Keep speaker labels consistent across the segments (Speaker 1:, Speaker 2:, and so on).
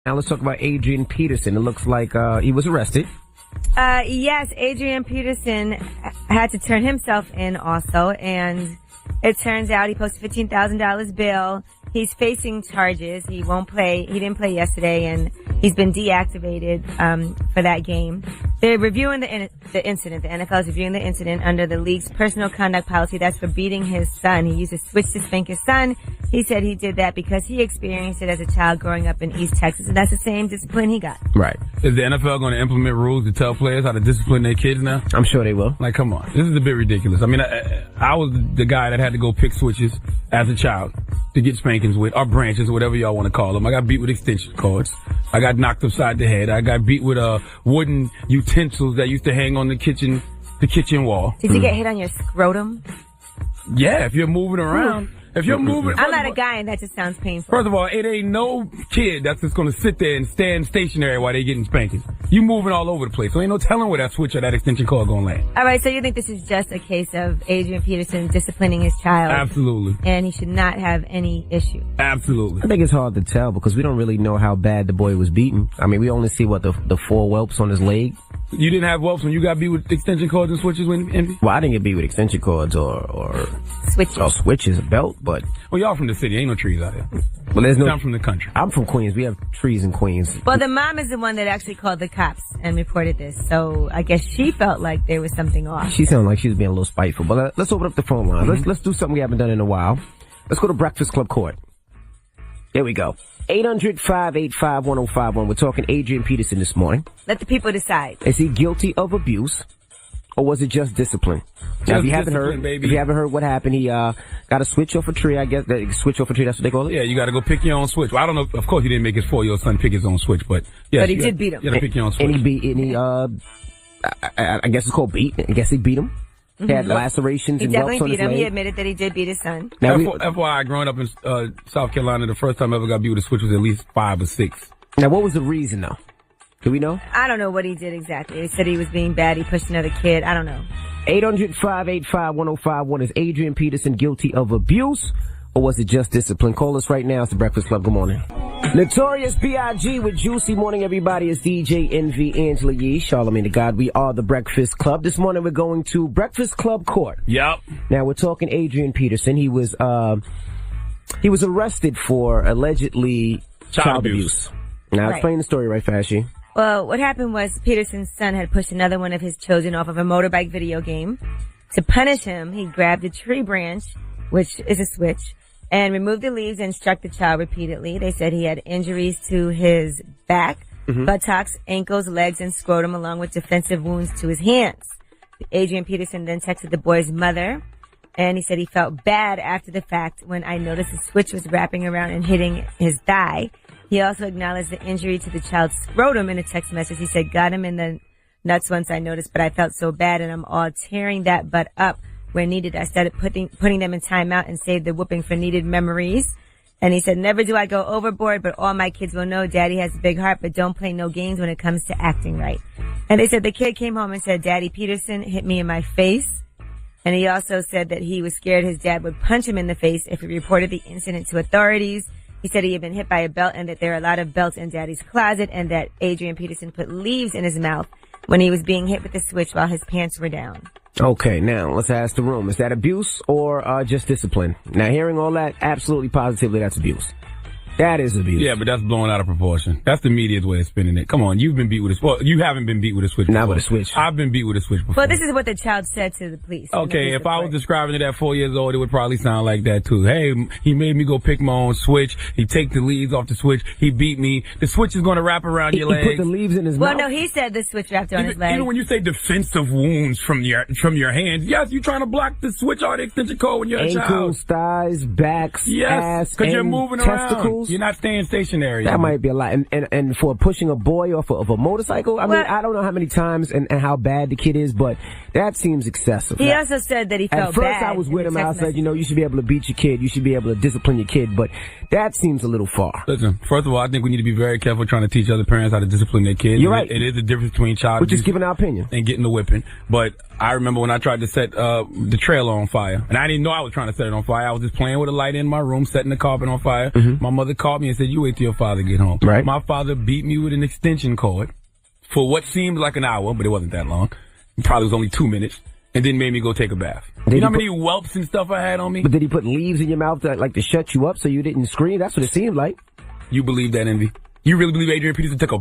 Speaker 1: Now let's talk about Adrian Peterson. It looks like he was arrested.
Speaker 2: Yes, Adrian Peterson had to turn himself in also, and it turns out he posted $15,000 bail. He's facing charges. He won't play. He didn't play yesterday, and he's been deactivated for that game. They're reviewing the incident. The NFL is reviewing the incident under the league's personal conduct policy. That's for beating his son. He used a switch to spank his son. He said he did that because he experienced it as a child growing up in East Texas, and that's the same discipline he got.
Speaker 1: Right.
Speaker 3: Is the NFL going to implement rules to tell players how to discipline their kids now?
Speaker 1: I'm sure they will.
Speaker 3: Like, come on. This is a bit ridiculous. I mean, I was the guy that had to go pick switches as a child to get spankings with, or branches, or whatever y'all want to call them. I got beat with extension cords. I got knocked upside the head. I got beat with wooden utensils that used to hang on the kitchen wall.
Speaker 2: Did you get hit on your scrotum?
Speaker 3: Yeah, if you're moving around. If you're moving...
Speaker 2: I'm not a guy, and that just sounds painful.
Speaker 3: First of all, it ain't no kid that's just going to sit there and stand stationary while they getting spankings. You moving all over the place. So ain't no telling where that switch or that extension cord going to land.
Speaker 2: All right, so you think this is just a case of Adrian Peterson disciplining his child?
Speaker 3: Absolutely.
Speaker 2: And he should not have any issue?
Speaker 3: Absolutely.
Speaker 1: I think it's hard to tell because we don't really know how bad the boy was beaten. I mean, we only see, the 4 whelps on his leg.
Speaker 3: You didn't have whelps when you got beat with extension cords and switches when Envy?
Speaker 1: Well, I didn't get beat with extension cords or
Speaker 2: switches.
Speaker 1: Or switches, a belt, but...
Speaker 3: Well, y'all from the city. Ain't no trees out here.
Speaker 1: Well, there's no...
Speaker 3: I'm from the country.
Speaker 1: I'm from Queens. We have trees in Queens.
Speaker 2: Well, the mom is the one that actually called the cops and reported this. So I guess she felt like there was something off.
Speaker 1: She sounded like she was being a little spiteful. But let's open up the phone lines. Let's do something we haven't done in a while. Let's go to Breakfast Club Court. There we go. 800-585-1051. We're talking Adrian Peterson this morning.
Speaker 2: Let the people decide.
Speaker 1: Is he guilty of abuse, or was it just discipline? Now, if you haven't heard what happened, he got a switch off a tree. I guess switch off a tree. That's what they call it.
Speaker 3: Yeah, you got to go pick your own switch. Well, I don't know. Of course, he didn't make his 4-year-old son pick his own switch, but yeah.
Speaker 2: But he did beat him.
Speaker 3: You got to pick your own switch.
Speaker 1: I guess it's called beat. I guess he beat him. He had lacerations and whelps on his leg. He definitely beat him.
Speaker 2: He admitted that he did beat his son.
Speaker 3: Now, FYI, growing up in South Carolina, the first time I ever got beat with a switch was at least 5 or 6.
Speaker 1: Now, what was the reason, though? Do we know?
Speaker 2: I don't know what he did exactly. He said he was being bad. He pushed another kid. I don't know.
Speaker 1: 800-585-1051. Is Adrian Peterson guilty of abuse, or was it just discipline? Call us right now. It's the Breakfast Club. Good morning. Notorious B.I.G. with Juicy Morning, everybody. It's DJ Envy, Angela Yee, Charlamagne the God. We are the Breakfast Club. This morning we're going to Breakfast Club Court.
Speaker 3: Yep.
Speaker 1: Now we're talking Adrian Peterson. He was arrested for allegedly child abuse. Now explain the story right fast, Yee.
Speaker 2: Well, what happened was Peterson's son had pushed another one of his children off of a motorbike video game. To punish him, he grabbed a tree branch, which is a switch, and removed the leaves and struck the child repeatedly. They said he had injuries to his back, buttocks, ankles, legs, and scrotum, along with defensive wounds to his hands. Adrian Peterson then texted the boy's mother, and he said he felt bad after the fact when I noticed the switch was wrapping around and hitting his thigh. He also acknowledged the injury to the child's scrotum in a text message. He said, got him in the nuts once I noticed, but I felt so bad, and I'm all tearing that butt up where needed. I started putting them in timeout and saved the whooping for needed memories. And he said, never do I go overboard, but all my kids will know Daddy has a big heart, but don't play no games when it comes to acting right. And they said the kid came home and said, Daddy Peterson hit me in my face. And he also said that he was scared his dad would punch him in the face if he reported the incident to authorities. He said he had been hit by a belt and that there are a lot of belts in Daddy's closet, and that Adrian Peterson put leaves in his mouth when he was being hit with the switch while his pants were down.
Speaker 1: Okay, now let's ask the room. Is that abuse or just discipline? Now, hearing all that, absolutely positively that's abuse. That is abuse.
Speaker 3: Yeah, but that's blown out of proportion. That's the media's way of spinning it. Come on, you've been beat with a switch. Well, you haven't been beat with a switch before.
Speaker 1: Not with a switch.
Speaker 3: I've been beat with a switch before.
Speaker 2: Well, this is what the child said to the police.
Speaker 3: Okay, if I was describing it at 4 years old, it would probably sound like that too. Hey, he made me go pick my own switch. He take the leaves off the switch. He beat me. The switch is going to wrap around your legs.
Speaker 1: He put the leaves in his mouth.
Speaker 2: Well, no, he said the switch wrapped around his leg.
Speaker 3: Even when you say defensive wounds from your hands, yes, you're trying to block the switch or the extension cord when you're a child.
Speaker 1: Ankles, thighs, backs, ass,
Speaker 3: because you're moving
Speaker 1: testicles.
Speaker 3: Around. You're not staying stationary.
Speaker 1: That might be a lot. And for pushing a boy off of a motorcycle, I mean, I don't know how many times and how bad the kid is, but that seems excessive.
Speaker 2: He also said that he felt bad.
Speaker 1: At first I was with him. I said, you should be able to beat your kid. You should be able to discipline your kid, but that seems a little far.
Speaker 3: Listen, first of all, I think we need to be very careful trying to teach other parents how to discipline their kids.
Speaker 1: You're right.
Speaker 3: It is a difference between child
Speaker 1: abuse. We're just giving our opinion.
Speaker 3: And getting the whipping. But I remember when I tried to set the trailer on fire, and I didn't know I was trying to set it on fire. I was just playing with a light in my room, setting the carpet on fire. My mother called me and said, "You wait till your father get home."
Speaker 1: Right.
Speaker 3: My father beat me with an extension cord for what seemed like an hour, but it wasn't that long. It probably was only 2 minutes, and then made me go take a bath. You know how many whelps and stuff I had on me?
Speaker 1: But did he put leaves in your mouth to shut you up so you didn't scream? That's what it seemed like.
Speaker 3: You believe that, Envy? You really believe Adrian Peterson took a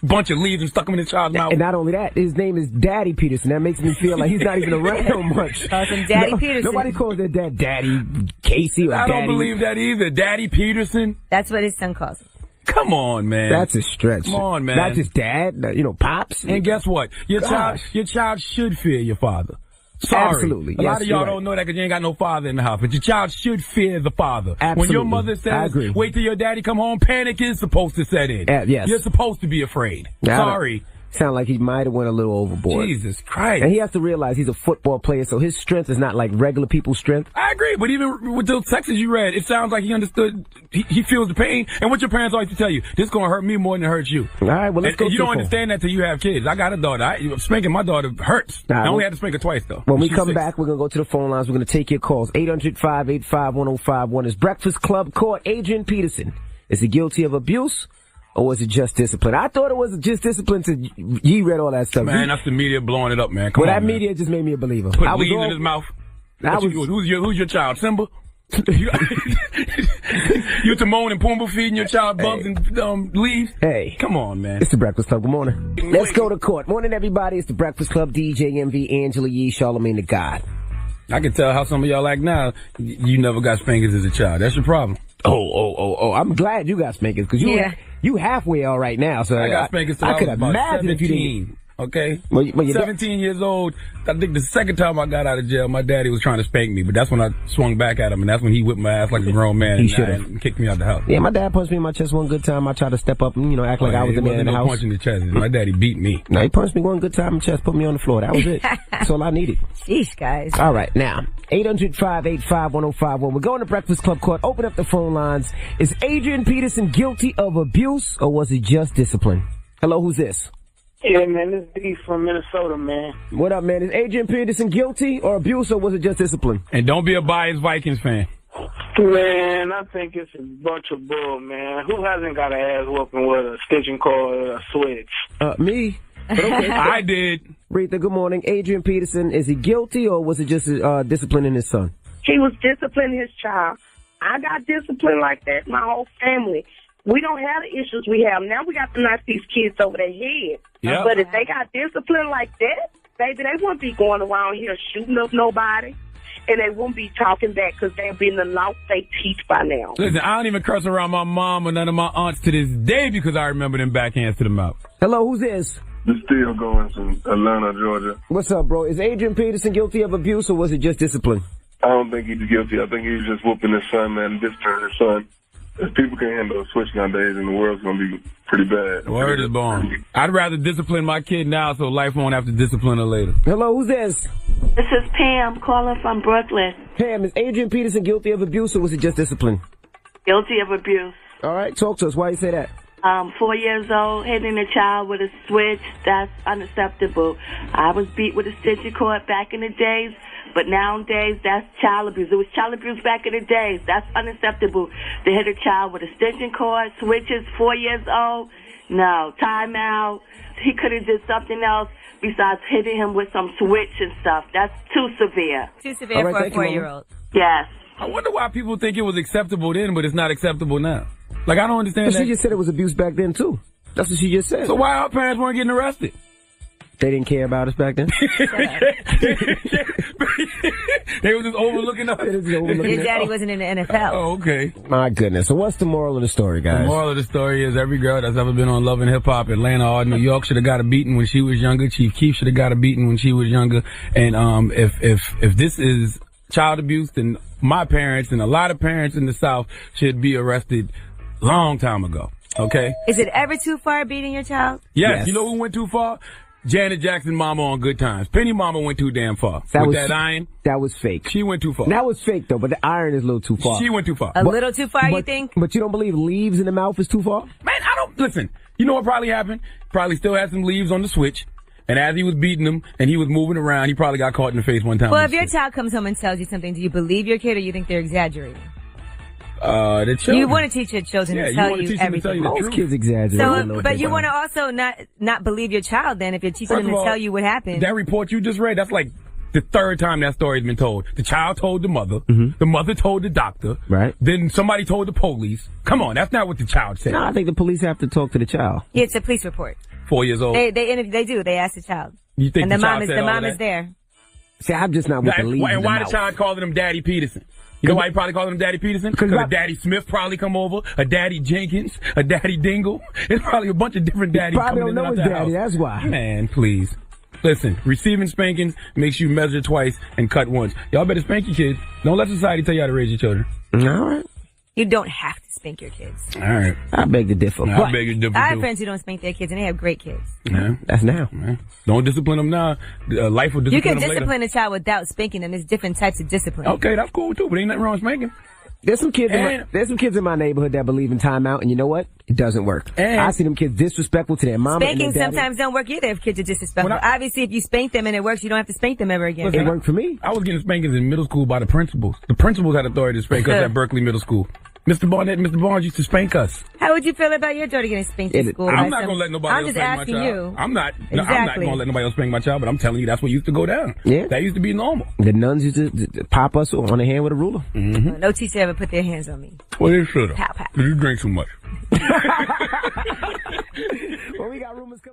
Speaker 3: bunch of leaves and stuck them in his child's mouth?
Speaker 1: And not only that, his name is Daddy Peterson. That makes me feel like he's not even around much.
Speaker 2: Some Daddy Peterson.
Speaker 1: Nobody calls their dad Daddy Casey or Daddy.
Speaker 3: I don't believe that either. Daddy Peterson?
Speaker 2: That's what his son calls him.
Speaker 3: Come on, man.
Speaker 1: That's a stretch.
Speaker 3: Come on, man.
Speaker 1: Not just dad, Pops.
Speaker 3: And guess what? Your child should fear your father. Sorry.
Speaker 1: Absolutely.
Speaker 3: A lot of y'all don't know that because you ain't got no father in the house. But your child should fear the father.
Speaker 1: Absolutely.
Speaker 3: When your mother says, wait till your daddy come home, panic is supposed to set in.
Speaker 1: Yes.
Speaker 3: You're supposed to be afraid. Sorry.
Speaker 1: Sound like he might have went a little overboard.
Speaker 3: Jesus Christ.
Speaker 1: And he has to realize he's a football player, so his strength is not like regular people's strength.
Speaker 3: I agree, but even with those texts you read, it sounds like he understood, he feels the pain. And what your parents always tell you, this is going to hurt me more than it hurts you.
Speaker 1: All right, well, let's go.
Speaker 3: You don't understand that till you have kids. I got a daughter. Spanking my daughter hurts. I only had to spank her twice, though.
Speaker 1: When we come back, we're going to go to the phone lines. We're going to take your calls. 800-585-1051 is Breakfast Club. Caught Adrian Peterson. Is he guilty of abuse? Or was it just discipline? I thought it was just discipline to ye read all that stuff.
Speaker 3: Man, that's the media blowing it up, man. Come on,
Speaker 1: that
Speaker 3: man.
Speaker 1: media just made me a believer.
Speaker 3: Put leaves in his mouth. Who's your child? Simba? You Timon and Pumbaa feeding your child bugs and leaves?
Speaker 1: Hey.
Speaker 3: Come on, man.
Speaker 1: It's the Breakfast Club. Good morning. Let's go to court. Morning, everybody. It's the Breakfast Club. DJ MV, Angela Yee, Charlamagne the God.
Speaker 3: I can tell how some of y'all act now. You never got spankings as a child. That's your problem.
Speaker 1: Oh. I'm glad you got spankings because you halfway all right now. So
Speaker 3: I got spankings till I could imagine 17.
Speaker 1: If you didn't.
Speaker 3: Okay? 17 years old. I think the second time I got out of jail, my daddy was trying to spank me, but that's when I swung back at him, and that's when he whipped my ass like a grown man and kicked me out the house.
Speaker 1: Yeah, my dad punched me in my chest one good time. I tried to step up and, act like I was the man in the house.
Speaker 3: Punch in the chest. My daddy beat me.
Speaker 1: No, he punched me one good time in the chest, put me on the floor. That was it. That's all I needed.
Speaker 2: Sheesh, guys.
Speaker 1: All right, now, 800-585-1051. We're going to Breakfast Club Court. Open up the phone lines. Is Adrian Peterson guilty of abuse, or was it just discipline? Hello, who's this?
Speaker 4: Yeah, man, this D from Minnesota, man.
Speaker 1: What up, man? Is Adrian Peterson guilty or abuse, or was it just discipline?
Speaker 3: And don't be a biased Vikings fan.
Speaker 4: Man, I think it's a bunch of bull, man. Who hasn't got an ass whooping with a stitching cord or a switch?
Speaker 1: Me. But okay.
Speaker 3: I did.
Speaker 1: Rita, good morning. Adrian Peterson, is he guilty, or was it just disciplining his son?
Speaker 5: He was disciplining his child. I got disciplined like that. My whole family. We don't have the issues we have. Now we got to knock these kids over their head.
Speaker 3: Yep.
Speaker 5: But if they got discipline like that, baby, they wouldn't be going around here shooting up nobody. And they wouldn't be talking back because they'd be in the law they teach by now.
Speaker 3: Listen, I don't even curse around my mom or none of my aunts to this day because I remember them backhands to the mouth.
Speaker 1: Hello, who's this?
Speaker 6: This still going from Atlanta, Georgia.
Speaker 1: What's up, bro? Is Adrian Peterson guilty of abuse, or was it just discipline?
Speaker 6: I don't think he's guilty. I think he was just whooping his son, man, disciplining his son. If people can't handle a switch nowadays, then the world's going to be pretty bad.
Speaker 3: Word is born. I'd rather discipline my kid now so life won't have to discipline her later.
Speaker 1: Hello, who's this?
Speaker 7: This is Pam calling from Brooklyn.
Speaker 1: Pam, is Adrian Peterson guilty of abuse, or was it just discipline?
Speaker 7: Guilty of abuse.
Speaker 1: All right, talk to us. Why you say that?
Speaker 7: 4 years old, hitting a child with a switch, that's unacceptable. I was beat with a stitching cord back in the days, but nowadays that's child abuse. It was child abuse back in the days. That's unacceptable to hit a child with a stitching cord, switches, 4 years old. No, time out. He could have did something else besides hitting him with some switch and stuff. That's too severe.
Speaker 2: Too severe for a 4-year-old.
Speaker 7: Yes.
Speaker 3: I wonder why people think it was acceptable then, but it's not acceptable now. Like, I don't understand that.
Speaker 1: She just said it was abuse back then, too. That's what she just said.
Speaker 3: So why our parents weren't getting arrested?
Speaker 1: They didn't care about us back then?
Speaker 3: They were just overlooking us.
Speaker 2: Your daddy wasn't in the NFL.
Speaker 3: Oh, okay.
Speaker 1: My goodness. So what's the moral of the story, guys?
Speaker 3: The moral of the story is every girl that's ever been on Love and Hip Hop, Atlanta or New York should have got a beating when she was younger. Chief Keef should have got a beating when she was younger. And if this is child abuse, then my parents and a lot of parents in the South should be arrested long time ago. Okay?
Speaker 2: Is it ever too far beating your child?
Speaker 3: Yes. You know who went too far? Janet Jackson mama on Good Times. Penny mama went too damn far. That iron.
Speaker 1: That was fake.
Speaker 3: She went too far.
Speaker 1: That was fake, though, but the iron is a little too far.
Speaker 3: She went too far.
Speaker 2: A little too far, you think?
Speaker 1: But you don't believe leaves in the mouth is too far?
Speaker 3: Man, I don't... Listen, you know what probably happened? Probably still had some leaves on the switch. And as he was beating him and he was moving around, he probably got caught in the face one time.
Speaker 2: Well, if your child comes home and tells you something, do you believe your kid or you think they're exaggerating?
Speaker 3: The children.
Speaker 2: You want to teach your children to tell you everything.
Speaker 3: Most
Speaker 1: kids exaggerate.
Speaker 2: So, but you want to also not believe your child then if you're teaching them to tell you what happened.
Speaker 3: That report you just read, that's like the third time that story's been told. The child told the mother. The mother told the doctor.
Speaker 1: Right.
Speaker 3: Then somebody told the police. Come on, that's not what the child said.
Speaker 1: No, I think the police have to talk to the child.
Speaker 2: Yeah, it's a police report.
Speaker 3: 4 years old.
Speaker 2: They do. They ask the child.
Speaker 3: You think
Speaker 2: and
Speaker 3: the
Speaker 2: mom is there.
Speaker 1: See, I'm just not with the lead.
Speaker 3: And why the child calling him Daddy Peterson? You know why he probably calling him Daddy Peterson? Because a Daddy Smith probably come over, a Daddy Jenkins, a Daddy Dingle. It's probably a bunch of different daddies
Speaker 1: probably
Speaker 3: coming
Speaker 1: don't know
Speaker 3: in
Speaker 1: his
Speaker 3: the
Speaker 1: daddy,
Speaker 3: house.
Speaker 1: that's why.
Speaker 3: Man, please. Listen, receiving spankings makes you measure twice and cut once. Y'all better spank your kids. Don't let society tell you how to raise your children.
Speaker 1: All right.
Speaker 2: You don't have to spank your kids.
Speaker 3: All right.
Speaker 1: I beg to differ.
Speaker 3: I beg to differ.
Speaker 2: I have friends who don't spank their kids, and they have great kids.
Speaker 3: Yeah.
Speaker 1: That's now.
Speaker 3: Yeah. Don't discipline them now. Life will discipline them later.
Speaker 2: You can discipline a child without spanking them. There's different types of discipline.
Speaker 3: Okay, that's cool too, but ain't nothing wrong with spanking.
Speaker 1: There's some kids in my neighborhood that believe in timeout, and you know what? It doesn't work. I see them kids disrespectful to their mama.
Speaker 2: Spanking
Speaker 1: and their daddy.
Speaker 2: sometimes don't work either if kids are disrespectful. Obviously, if you spank them and it works, you don't have to spank them ever again.
Speaker 1: It worked for me.
Speaker 3: I was getting spankings in middle school by the principals. The principals had authority to spank us at Berkeley Middle School. Mr. Barnett and Mr. Barnes used to spank us.
Speaker 2: How would you feel about your daughter getting spanked in school?
Speaker 3: I'm not going to let nobody else spank my child.
Speaker 2: You.
Speaker 3: I'm not
Speaker 2: Exactly.
Speaker 3: I'm not going to let nobody else spank my child, but I'm telling you that's what used to go down.
Speaker 1: Yeah.
Speaker 3: That used to be normal.
Speaker 1: The nuns used to pop us on the hand with a ruler.
Speaker 3: Mm-hmm.
Speaker 2: No teacher ever put their hands on me.
Speaker 3: Well, they should have.
Speaker 2: Pow, pow.
Speaker 3: You drink too much.
Speaker 1: Well, we got rumors coming.